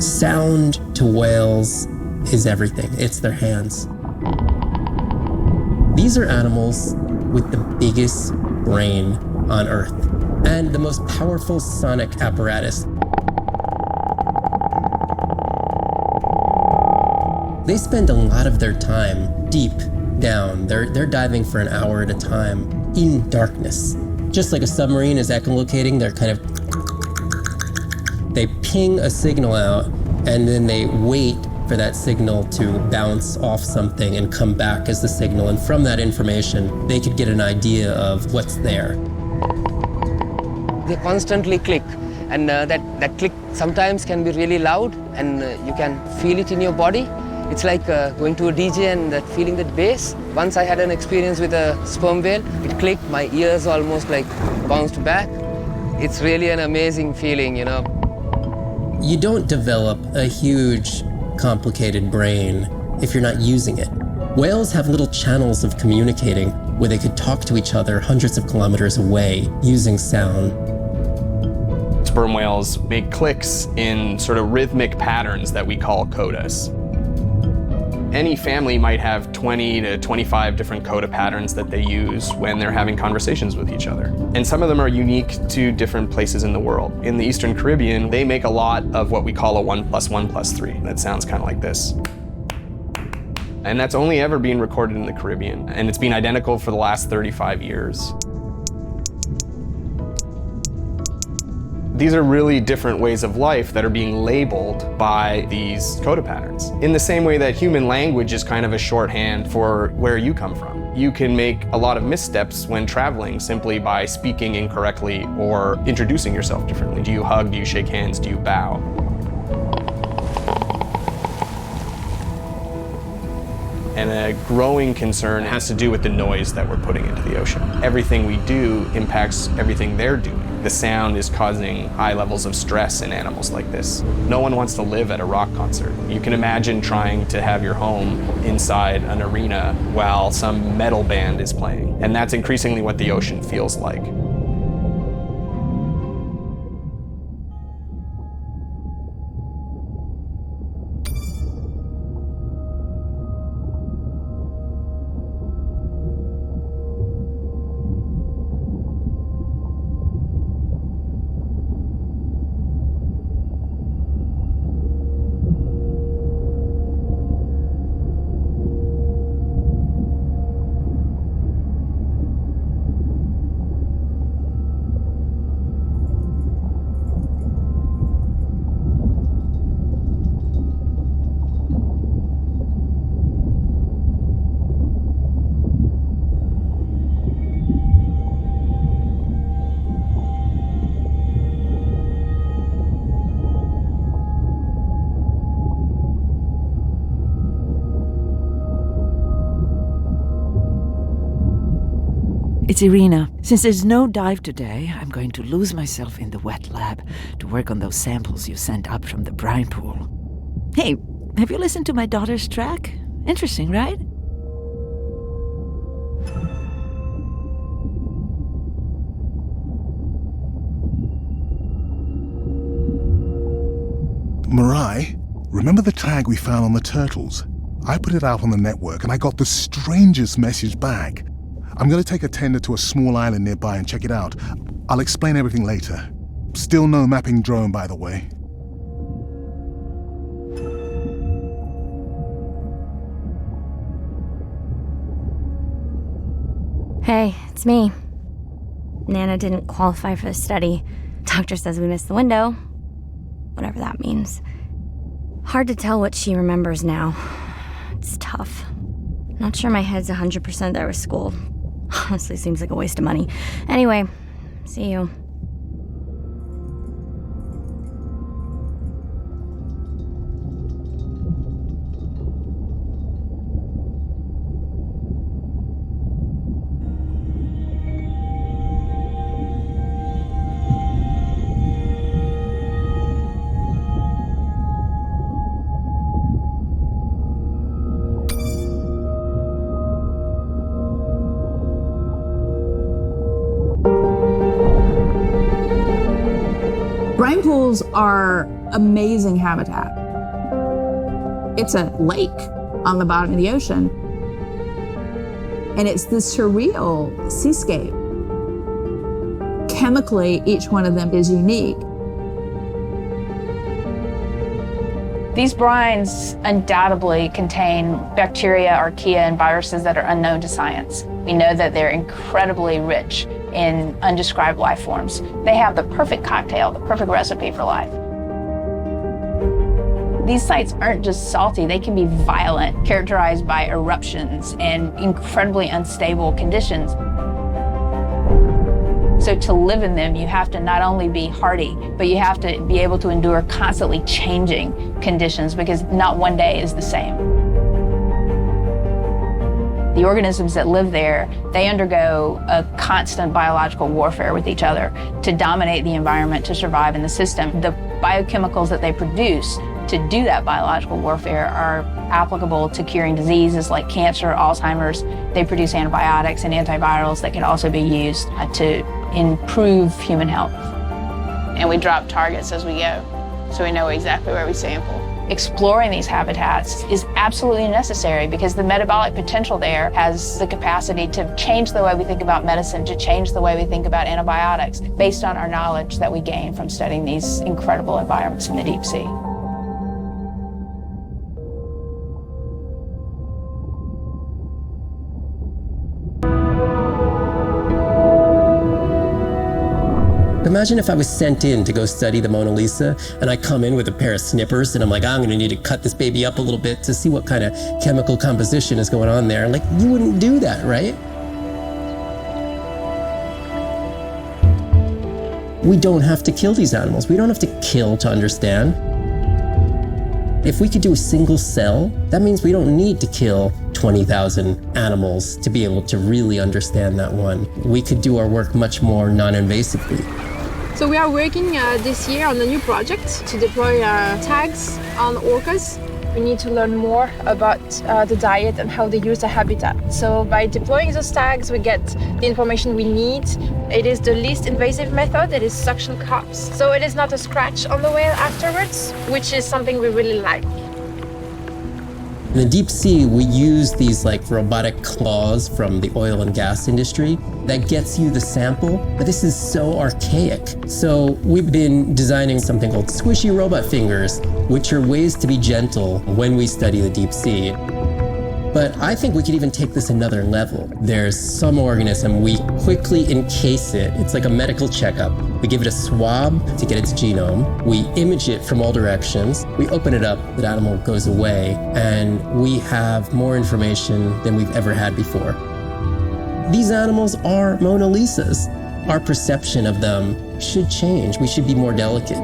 Sound to whales is everything. It's their hands. These are animals with the biggest brain on Earth and the most powerful sonic apparatus. They spend a lot of their time deep down. They're diving for an hour at a time in darkness. Just like a submarine is echolocating, they ping a signal out and then they wait for that signal to bounce off something and come back as the signal. And from that information, they could get an idea of what's there. They constantly click, and that click sometimes can be really loud, and you can feel it in your body. It's like going to a DJ and feeling that bass. Once I had an experience with a sperm whale. It clicked, my ears almost like bounced back. It's really an amazing feeling, you know. You don't develop a huge, complicated brain if you're not using it. Whales have little channels of communicating where they could talk to each other hundreds of kilometers away using sound. Sperm whales make clicks in sort of rhythmic patterns that we call codas. Any family might have 20 to 25 different coda patterns that they use when they're having conversations with each other. And some of them are unique to different places in the world. In the Eastern Caribbean, they make a lot of what we call a 1 + 1 + 3. That sounds kind of like this. And that's only ever been recorded in the Caribbean. And it's been identical for the last 35 years. These are really different ways of life that are being labeled by these coda patterns. In the same way that human language is kind of a shorthand for where you come from. You can make a lot of missteps when traveling simply by speaking incorrectly or introducing yourself differently. Do you hug? Do you shake hands? Do you bow? And a growing concern has to do with the noise that we're putting into the ocean. Everything we do impacts everything they're doing. The sound is causing high levels of stress in animals like this. No one wants to live at a rock concert. You can imagine trying to have your home inside an arena while some metal band is playing. And that's increasingly what the ocean feels like. It's Irina. Since there's no dive today, I'm going to lose myself in the wet lab to work on those samples you sent up from the brine pool. Hey, have you listened to my daughter's track? Interesting, right? Mirai, remember the tag we found on the turtles? I put it out on the network and I got the strangest message back. I'm going to take a tender to a small island nearby and check it out. I'll explain everything later. Still no mapping drone, by the way. Hey, it's me. Nana didn't qualify for the study. Doctor says we missed the window. Whatever that means. Hard to tell what she remembers now. It's tough. Not sure my head's 100% there with school. Honestly, seems like a waste of money. Anyway, see you. Brine pools are amazing habitat. It's a lake on the bottom of the ocean. And it's this surreal seascape. Chemically, each one of them is unique. These brines undoubtedly contain bacteria, archaea, and viruses that are unknown to science. We know that they're incredibly rich in undescribed life forms. They have the perfect cocktail, the perfect recipe for life. These sites aren't just salty, they can be violent, characterized by eruptions and incredibly unstable conditions. So to live in them, you have to not only be hardy, but you have to be able to endure constantly changing conditions because not one day is the same. The organisms that live there, they undergo a constant biological warfare with each other to dominate the environment, to survive in the system. The biochemicals that they produce to do that biological warfare are applicable to curing diseases like cancer, Alzheimer's. They produce antibiotics and antivirals that can also be used to improve human health. And we drop targets as we go, so we know exactly where we sample. Exploring these habitats is absolutely necessary because the metabolic potential there has the capacity to change the way we think about medicine, to change the way we think about antibiotics, based on our knowledge that we gain from studying these incredible environments in the deep sea. Imagine if I was sent in to go study the Mona Lisa and I come in with a pair of snippers and I'm like, I'm gonna need to cut this baby up a little bit to see what kind of chemical composition is going on there. Like, you wouldn't do that, right? We don't have to kill these animals. We don't have to kill to understand. If we could do a single cell, that means we don't need to kill 20,000 animals to be able to really understand that one. We could do our work much more non-invasively. So we are working this year on a new project to deploy tags on orcas. We need to learn more about the diet and how they use the habitat. So by deploying those tags, we get the information we need. It is the least invasive method. It is suction cups. So it is not a scratch on the whale afterwards, which is something we really like. In the deep sea, we use these like robotic claws from the oil and gas industry that gets you the sample, but this is so archaic. So we've been designing something called squishy robot fingers, which are ways to be gentle when we study the deep sea. But I think we could even take this another level. There's some organism, we quickly encase it. It's like a medical checkup. We give it a swab to get its genome. We image it from all directions. We open it up, that animal goes away, and we have more information than we've ever had before. These animals are Mona Lisas. Our perception of them should change. We should be more delicate.